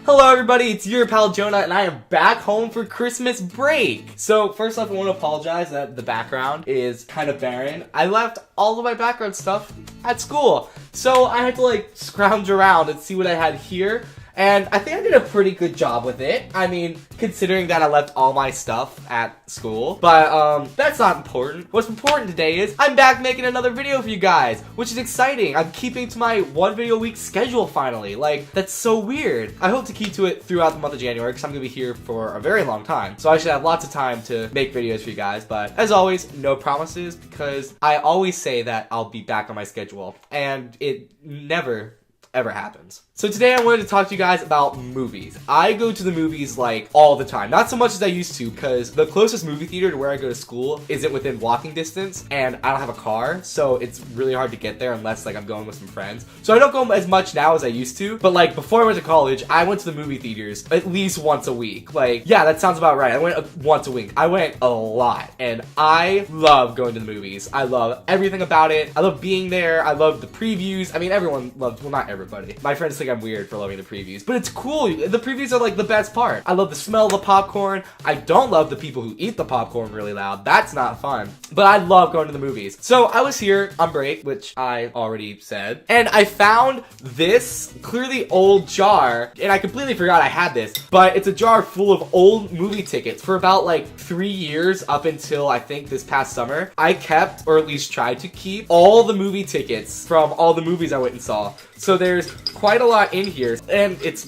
Hello everybody, it's your pal Jonah, and I am back home for Christmas break. So first off, I want to apologize that the background is kind of barren. I left all of my background stuff at school, so I had to like scrounge around and see what I had here. And I think I did a pretty good job with it. I mean, considering that I left all my stuff at school. But, that's not important. What's important today is I'm back making another video for you guys, which is exciting. I'm keeping to my one video a week schedule finally. Like, that's so weird. I hope to keep to it throughout the month of January because I'm gonna be here for a very long time. So I should have lots of time to make videos for you guys. But as always, no promises because I always say that I'll be back on my schedule. And it never ever happens. So today I wanted to talk to you guys about movies. I go to the movies like all the time. Not so much as I used to because the closest movie theater to where I go to school isn't within walking distance and I don't have a car, so it's really hard to get there unless like I'm going with some friends. So I don't go as much now as I used to, but like before I went to college, I went to the movie theaters at least once a week. Like, yeah, that sounds about right. I went once a week. I went a lot and I love going to the movies. I love everything about it. I love being there. I love the previews. I mean, everyone loves, well, not everybody. My friends think I'm weird for loving the previews, but it's cool. The previews are like the best part. I love the smell of the popcorn. I don't love the people who eat the popcorn really loud. That's not fun, but I love going to the movies. So I was here on break, which I already said, and I found this clearly old jar, and I completely forgot I had this, but it's a jar full of old movie tickets for about like 3 years up until I think this past summer. I kept, or at least tried to keep, all the movie tickets from all the movies I went and saw. So there's quite a lot in here, and it's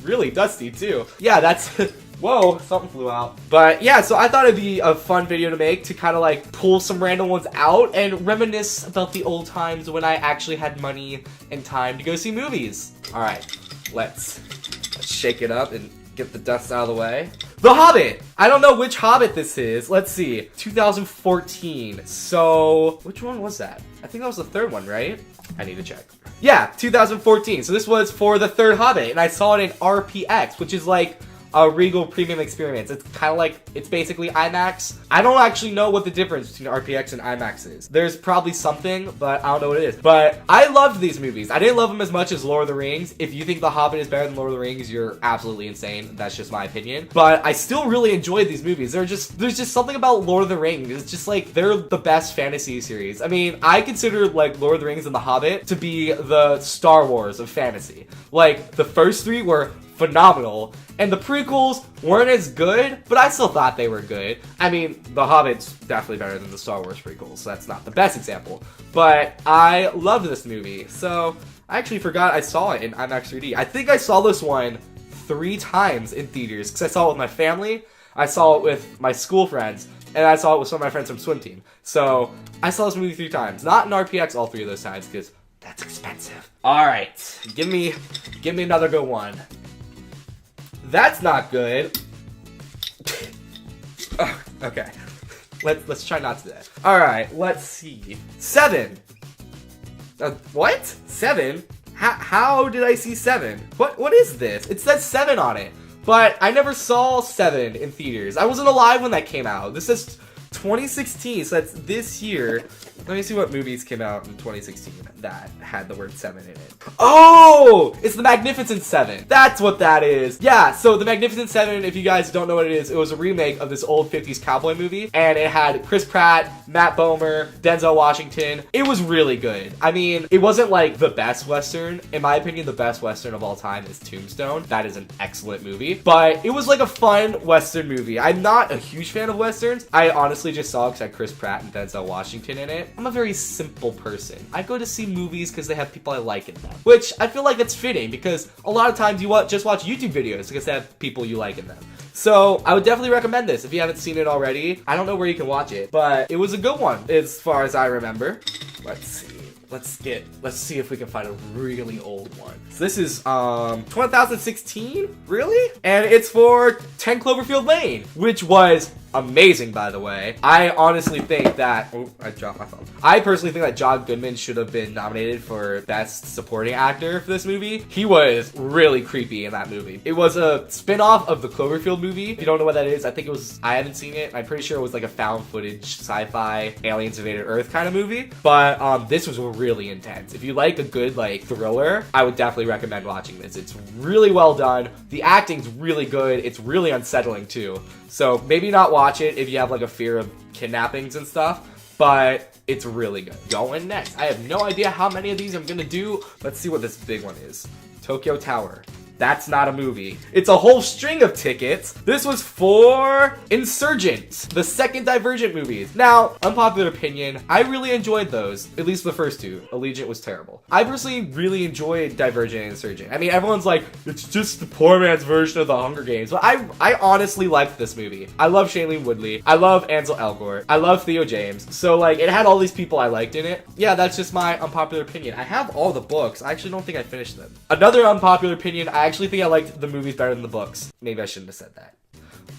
really dusty too. Yeah, that's whoa, something flew out. But yeah, so I thought it'd be a fun video to make to kind of like pull some random ones out and reminisce about the old times when I actually had money and time to go see movies. All right, let's shake it up and get the dust out of the way. The Hobbit! I don't know which Hobbit this is. Let's see. 2014. So, which one was that? I think that was the third one, right? I need to check. Yeah, 2014. So this was for the third Hobbit, and I saw it in RPX, which is like a Regal Premium Experience. It's kind of like, it's basically IMAX. I don't actually know what the difference between RPX and IMAX is. There's probably something, but I don't know what it is. But I loved these movies. I didn't love them as much as Lord of the Rings. If you think The Hobbit is better than Lord of the Rings, you're absolutely insane. That's just my opinion. But I still really enjoyed these movies. There's just something about Lord of the Rings. It's just like, they're the best fantasy series. I mean, I consider like Lord of the Rings and The Hobbit to be the Star Wars of fantasy. Like, the first three were phenomenal, and the prequels weren't as good, but I still thought they were good. I mean, The Hobbit's definitely better than the Star Wars prequels, so that's not the best example, but I loved this movie. So I actually forgot I saw it in IMAX 3D. I think I saw this one 3 times in theaters, because I saw it with my family, I saw it with my school friends, and I saw it with some of my friends from swim team. So I saw this movie 3 times, not in RPX all 3 of those times, because that's expensive. All right, give me another good one. That's not good. Oh, okay. Let's try not to do that. All right, let's see. 7. What? 7? How did I see 7? What is this? It says 7 on it, but I never saw 7 in theaters. I wasn't alive when that came out. This is 2016, so that's this year. Let me see what movies came out in 2016 that had the word 7 in it. Oh! It's The Magnificent 7. That's what that is. Yeah, so The Magnificent 7, if you guys don't know what it is, it was a remake of this old 50s cowboy movie, and it had Chris Pratt, Matt Bomer, Denzel Washington. It was really good. I mean, it wasn't like the best Western. In my opinion, the best Western of all time is Tombstone. That is an excellent movie, but it was like a fun Western movie. I'm not a huge fan of Westerns. I honestly just saw it because I had Chris Pratt and Denzel Washington in it. I'm a very simple person. I go to see movies because they have people I like in them, which I feel like it's fitting because a lot of times you just watch YouTube videos because they have people you like in them. So I would definitely recommend this if you haven't seen it already. I don't know where you can watch it, but it was a good one as far as I remember. Let's see. Let's see if we can find a really old one. So this is 2016, really? And it's for 10 Cloverfield Lane, which was amazing, by the way. I honestly think that... Oh, I dropped my phone. I personally think that John Goodman should have been nominated for Best Supporting Actor for this movie. He was really creepy in that movie. It was a spin-off of the Cloverfield movie. If you don't know what that is, I think it was... I haven't seen it. I'm pretty sure it was like a found footage sci-fi aliens invaded Earth kind of movie. But this was really intense. If you like a good like thriller, I would definitely recommend watching this. It's really well done. The acting's really good. It's really unsettling too. So maybe not watch it if you have like a fear of kidnappings and stuff, but it's really good. Going next. I have no idea how many of these I'm gonna do. Let's see what this big one is. Tokyo Tower. That's not a movie. It's a whole string of tickets. This was for Insurgent, the second Divergent movies. Now, unpopular opinion, I really enjoyed those. At least the first two. Allegiant was terrible. I personally really enjoyed Divergent and Insurgent. I mean, everyone's like, it's just the poor man's version of the Hunger Games. But I honestly liked this movie. I love Shailene Woodley. I love Ansel Elgort. I love Theo James. So like, it had all these people I liked in it. Yeah, that's just my unpopular opinion. I have all the books. I actually don't think I finished them. Another unpopular opinion, I actually think I liked the movies better than the books. Maybe I shouldn't have said that.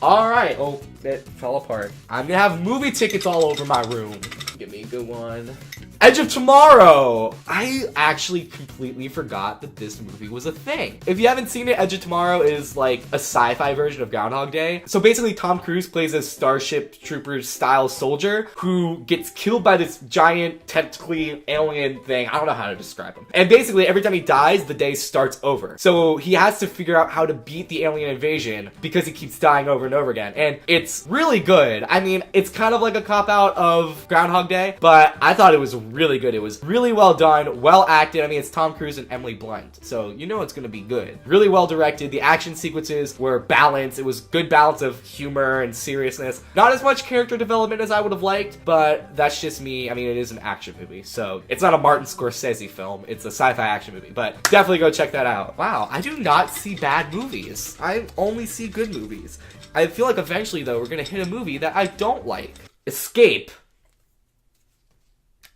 Alright. Oh, it fell apart. I'm gonna have movie tickets all over my room. Give me a good one. Edge of Tomorrow! I actually completely forgot that this movie was a thing. If you haven't seen it, Edge of Tomorrow is like a sci-fi version of Groundhog Day. So basically, Tom Cruise plays a Starship Troopers style soldier who gets killed by this giant, technically alien thing. I don't know how to describe him. And basically, every time he dies, the day starts over. So he has to figure out how to beat the alien invasion because he keeps dying over and over again. And it's really good. I mean, it's kind of like a cop-out of Groundhog Day, but I thought it was really good. It was really well done, well acted. I mean, it's Tom Cruise and Emily Blunt, so you know it's gonna be good. Really well directed. The action sequences were balanced. It was good balance of humor and seriousness. Not as much character development as I would have liked, but that's just me. I mean, it is an action movie, so it's not a Martin Scorsese film. It's a sci-fi action movie, but definitely go check that out. Wow, I do not see bad movies. I only see good movies. I feel like eventually, though, we're gonna hit a movie that I don't like. Escape.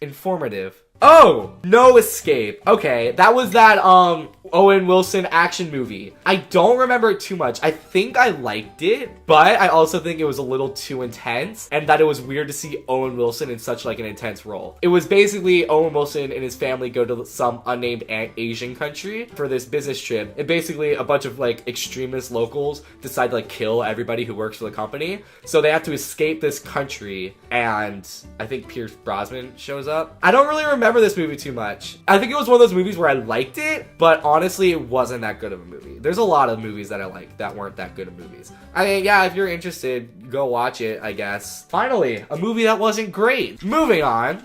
Informative. Oh, No Escape. Okay, that was that Owen Wilson action movie. I don't remember it too much. I think I liked it, but I also think it was a little too intense and that it was weird to see Owen Wilson in such like an intense role. It was basically Owen Wilson and his family go to some unnamed Asian country for this business trip, and basically a bunch of like extremist locals decide to like kill everybody who works for the company. So they have to escape this country, and I think Pierce Brosnan shows up. I don't really remember this movie too much. I think it was one of those movies where I liked it, but honestly, it wasn't that good of a movie. There's a lot of movies that I like that weren't that good of movies. I mean, yeah, if you're interested, go watch it, I guess. Finally, a movie that wasn't great. Moving on.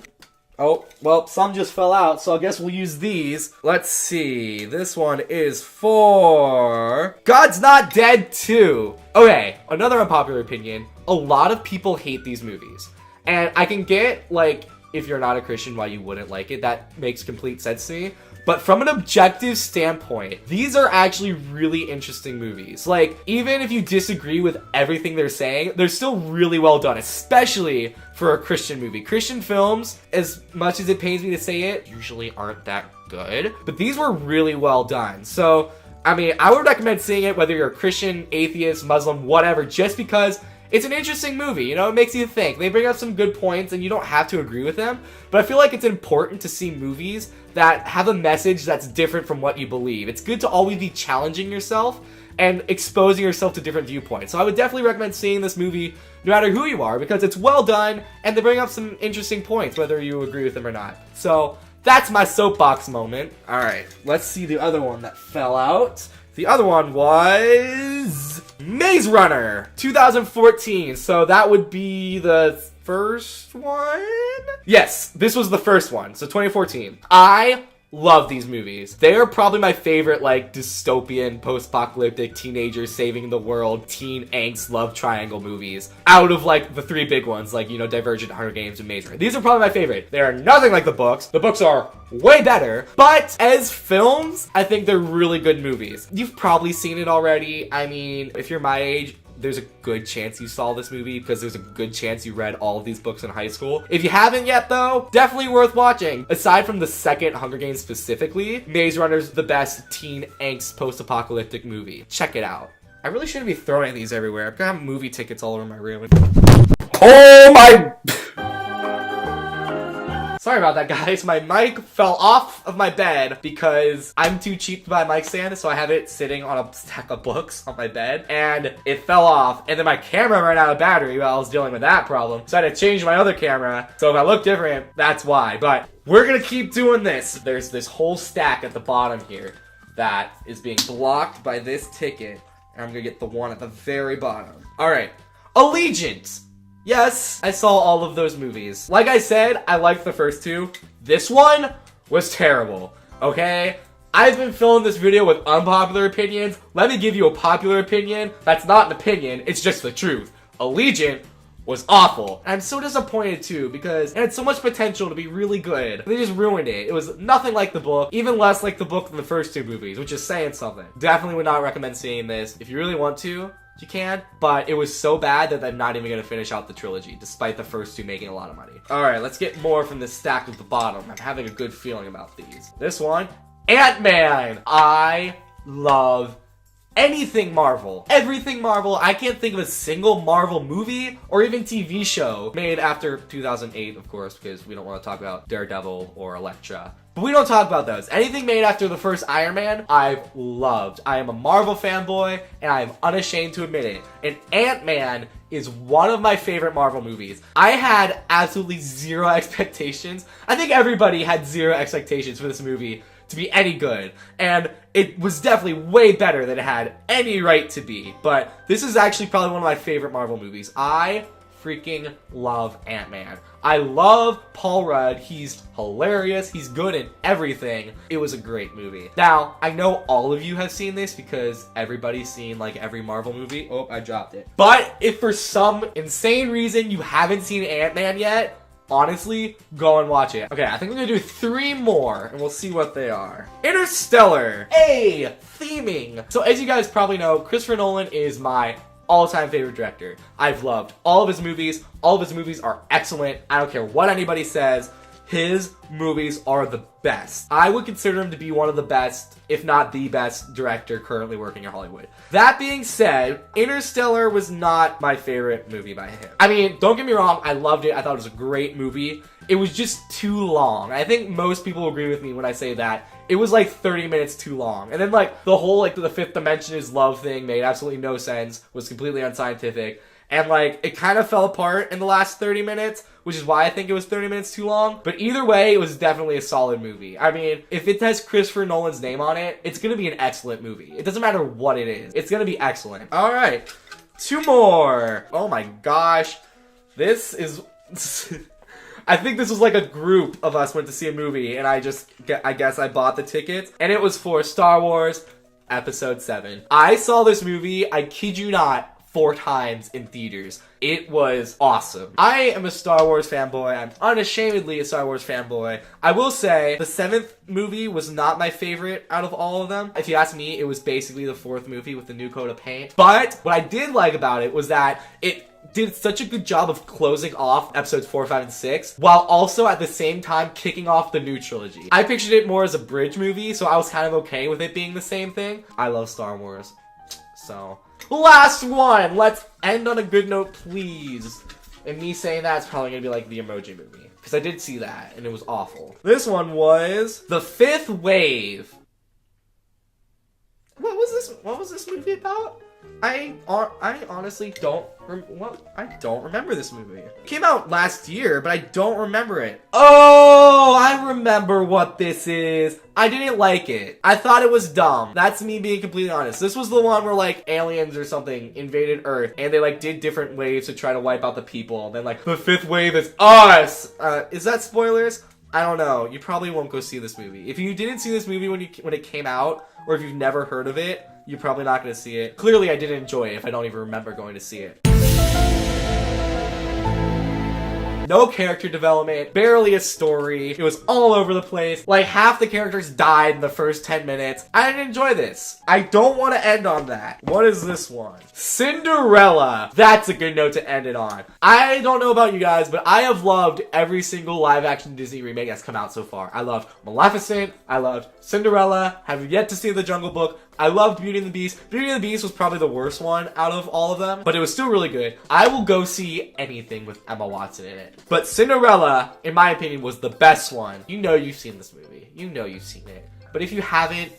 Oh, well, some just fell out, so I guess we'll use these. Let's see. This one is for God's Not Dead 2. Okay, another unpopular opinion. A lot of people hate these movies. And I can get, like, if you're not a Christian, why you wouldn't like it. That makes complete sense to me. But from an objective standpoint, these are actually really interesting movies. Like, even if you disagree with everything they're saying, they're still really well done, especially for a Christian movie. Christian films, as much as it pains me to say it, usually aren't that good. But these were really well done. So, I mean, I would recommend seeing it whether you're a Christian, atheist, Muslim, whatever, just because it's an interesting movie, you know, it makes you think. They bring up some good points and you don't have to agree with them, but I feel like it's important to see movies that have a message that's different from what you believe. It's good to always be challenging yourself and exposing yourself to different viewpoints. So I would definitely recommend seeing this movie no matter who you are, because it's well done and they bring up some interesting points, whether you agree with them or not. So that's my soapbox moment. All right, let's see the other one that fell out. The other one was Maze Runner 2014. So that would be the first one? Yes, this was the first one. So 2014. I love these movies. They are probably my favorite, like, dystopian, post-apocalyptic, teenagers saving the world, teen angst, love triangle movies. Out of, like, the three big ones, like, you know, Divergent, Hunger Games, and Maze Runner. These are probably my favorite. They are nothing like the books. The books are way better. But as films, I think they're really good movies. You've probably seen it already. I mean, if you're my age, there's a good chance you saw this movie because there's a good chance you read all of these books in high school. If you haven't yet, though, definitely worth watching. Aside from the second Hunger Games specifically, Maze Runner's the best teen angst post-apocalyptic movie. Check it out. I really shouldn't be throwing these everywhere. I've got movie tickets all over my room. Oh my... Sorry about that, guys. My mic fell off of my bed because I'm too cheap to buy a mic stand, so I have it sitting on a stack of books on my bed, and it fell off, and then my camera ran out of battery while I was dealing with that problem, so I had to change my other camera, so if I look different, that's why. But we're gonna keep doing this. There's this whole stack at the bottom here that is being blocked by this ticket, and I'm gonna get the one at the very bottom. Alright, Allegiant. Yes, I saw all of those movies. Like I said, I liked the first two. This one was terrible, okay? I've been filling this video with unpopular opinions. Let me give you a popular opinion. That's not an opinion, it's just the truth. Allegiant was awful. And I'm so disappointed too, because it had so much potential to be really good. They just ruined it. It was nothing like the book, even less like the book than the first two movies, which is saying something. Definitely would not recommend seeing this. If you really want to, you can, but it was so bad that I'm not even gonna finish out the trilogy, despite the first two making a lot of money. Alright, let's get more from this stack at the bottom. I'm having a good feeling about these. This one, Ant-Man! I love anything Marvel. Everything Marvel. I can't think of a single Marvel movie or even TV show made after 2008, of course, because we don't want to talk about Daredevil or Elektra. But we don't talk about those. Anything made after the first Iron Man, I've loved. I am a Marvel fanboy, and I am unashamed to admit it. And Ant-Man is one of my favorite Marvel movies. I had absolutely zero expectations. I think everybody had zero expectations for this movie to be any good. And it was definitely way better than it had any right to be. But this is actually probably one of my favorite Marvel movies. I freaking love Ant-Man. I love Paul Rudd. He's hilarious. He's good in everything. It was a great movie. Now, I know all of you have seen this because everybody's seen like every Marvel movie. Oh, I dropped it. But if for some insane reason you haven't seen Ant-Man yet, honestly, go and watch it. Okay, I think I'm gonna do 3 more, and we'll see what they are. Interstellar. A theming. So as you guys probably know, Christopher Nolan is my all-time favorite director. I've loved all of his movies. All of his movies are excellent. I don't care what anybody says. His movies are the best. I would consider him to be one of the best, if not the best, director currently working in Hollywood. That being said, Interstellar was not my favorite movie by him. I mean, don't get me wrong, I loved it. I thought it was a great movie. It was just too long. I think most people agree with me when I say that. It was like 30 minutes too long. And then like the whole like the fifth dimension is love thing made absolutely no sense, was completely unscientific. And like it kind of fell apart in the last 30 minutes, which is why I think it was 30 minutes too long. But either way, it was definitely a solid movie. I mean, if it has Christopher Nolan's name on it, it's gonna be an excellent movie. It doesn't matter what it is. It's gonna be excellent. All right, 2 more. Oh my gosh. This is... I think this was like a group of us went to see a movie, and I guess I bought the tickets, and it was for Star Wars Episode 7. I saw this movie, I kid you not, 4 times in theaters. It was awesome. I am a Star Wars fanboy. I'm unashamedly a Star Wars fanboy. I will say, the 7th movie was not my favorite out of all of them. If you ask me, it was basically the 4th movie with the new coat of paint. But what I did like about it was that it did such a good job of closing off episodes 4, 5, and 6, while also at the same time kicking off the new trilogy. I pictured it more as a bridge movie, so I was kind of okay with it being the same thing. I love Star Wars. So, last one! Let's end on a good note, please. And me saying that's probably gonna be like the Emoji Movie, because I did see that, and it was awful. This one was The Fifth Wave. What was this movie about? I honestly don't remember this movie. It came out last year, but I don't remember it. Oh, I remember what this is. I didn't like it. I thought it was dumb. That's me being completely honest. This was the one where like aliens or something invaded Earth, and they like did different waves to try to wipe out the people. And then like the 5th wave is us. Is that spoilers? I don't know. You probably won't go see this movie. If you didn't see this movie when it came out, or if you've never heard of it, you're probably not going to see it. Clearly, I didn't enjoy it if I don't even remember going to see it. no character development, barely a story. It was all over the place. Like, half the characters died in the first 10 minutes. I didn't enjoy this. I don't want to end on that. What is this one? Cinderella. That's a good note to end it on. I don't know about you guys, but I have loved every single live-action Disney remake that's come out so far. I loved Maleficent. I loved Cinderella. Have yet to see The Jungle Book. I loved Beauty and the Beast. Beauty and the Beast was probably the worst one out of all of them, but it was still really good. I will go see anything with Emma Watson in it. But Cinderella, in my opinion, was the best one. You know you've seen this movie. You know you've seen it. But if you haven't,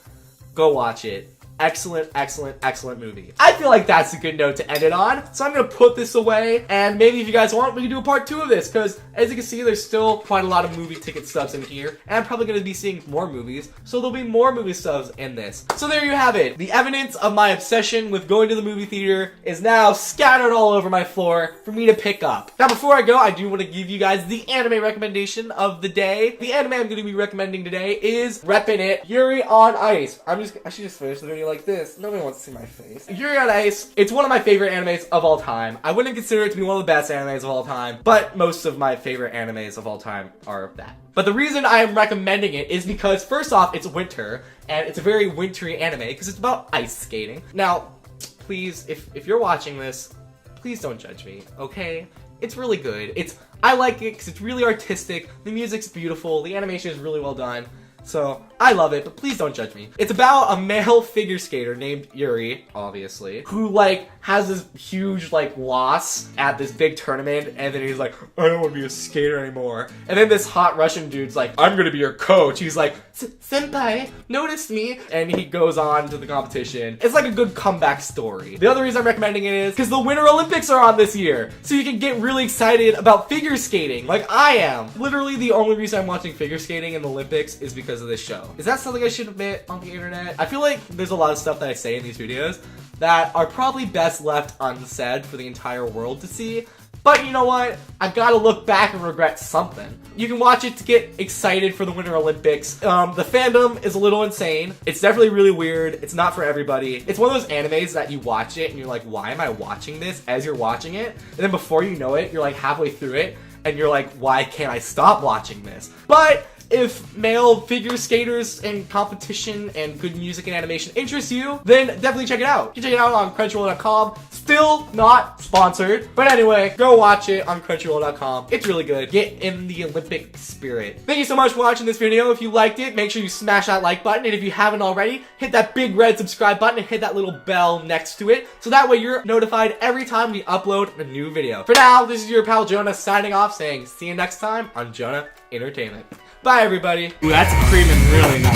go watch it. Excellent, excellent, excellent movie. I feel like that's a good note to end it on. So I'm going to put this away. And maybe if you guys want, we can do a part 2 of this. Because as you can see, there's still quite a lot of movie ticket stubs in here. And I'm probably going to be seeing more movies. So there'll be more movie stubs in this. So there you have it. The evidence of my obsession with going to the movie theater is now scattered all over my floor for me to pick up. Now before I go, I do want to give you guys the anime recommendation of the day. The anime I'm going to be recommending today is Reppin' It, Yuri on Ice. I should just finish the video like this. Nobody wants to see my face. Yuri on Ice, it's one of my favorite animes of all time. I wouldn't consider it to be one of the best animes of all time, but most of my favorite animes of all time are that. But the reason I am recommending it is because, first off, it's winter, and it's a very wintry anime because it's about ice skating. Now, please, if you're watching this, please don't judge me, okay? It's really good. I like it because it's really artistic, the music's beautiful, the animation is really well done. So, I love it, but please don't judge me. It's about a male figure skater named Yuri, obviously, who, like, has this huge, like, loss at this big tournament, and then he's like, I don't want to be a skater anymore. And then this hot Russian dude's like, I'm gonna be your coach. He's like, Senpai, notice me. And he goes on to the competition. It's like a good comeback story. The other reason I'm recommending it is because the Winter Olympics are on this year. So you can get really excited about figure skating, like I am. Literally the only reason I'm watching figure skating in the Olympics is because of this show. Is that something I should admit on the internet? I feel like there's a lot of stuff that I say in these videos that are probably best left unsaid for the entire world to see. But you know what? I've got to look back and regret something. You can watch it to get excited for the Winter Olympics. The fandom is a little insane. It's definitely really weird. It's not for everybody. It's one of those animes that you watch it and you're like, why am I watching this as you're watching it? And then before you know it, you're like halfway through it and you're like, why can't I stop watching this? But if male figure skaters and competition and good music and animation interests you, then definitely check it out. You can check it out on Crunchyroll.com. Still not sponsored. But anyway, go watch it on Crunchyroll.com. It's really good. Get in the Olympic spirit. Thank you so much for watching this video. If you liked it, make sure you smash that like button. And if you haven't already, hit that big red subscribe button and hit that little bell next to it. So that way you're notified every time we upload a new video. For now, this is your pal Jonah signing off saying, see you next time on Jonah Entertainment. Bye, everybody. Ooh, that's creaming really nice.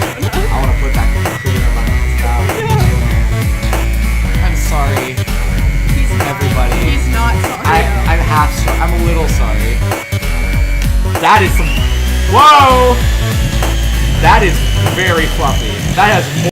I want to put that cream in my mouth. I'm sorry. Everybody. He's not sorry. I'm half sorry. I'm a little sorry. That is some... Whoa! That is very fluffy. That has...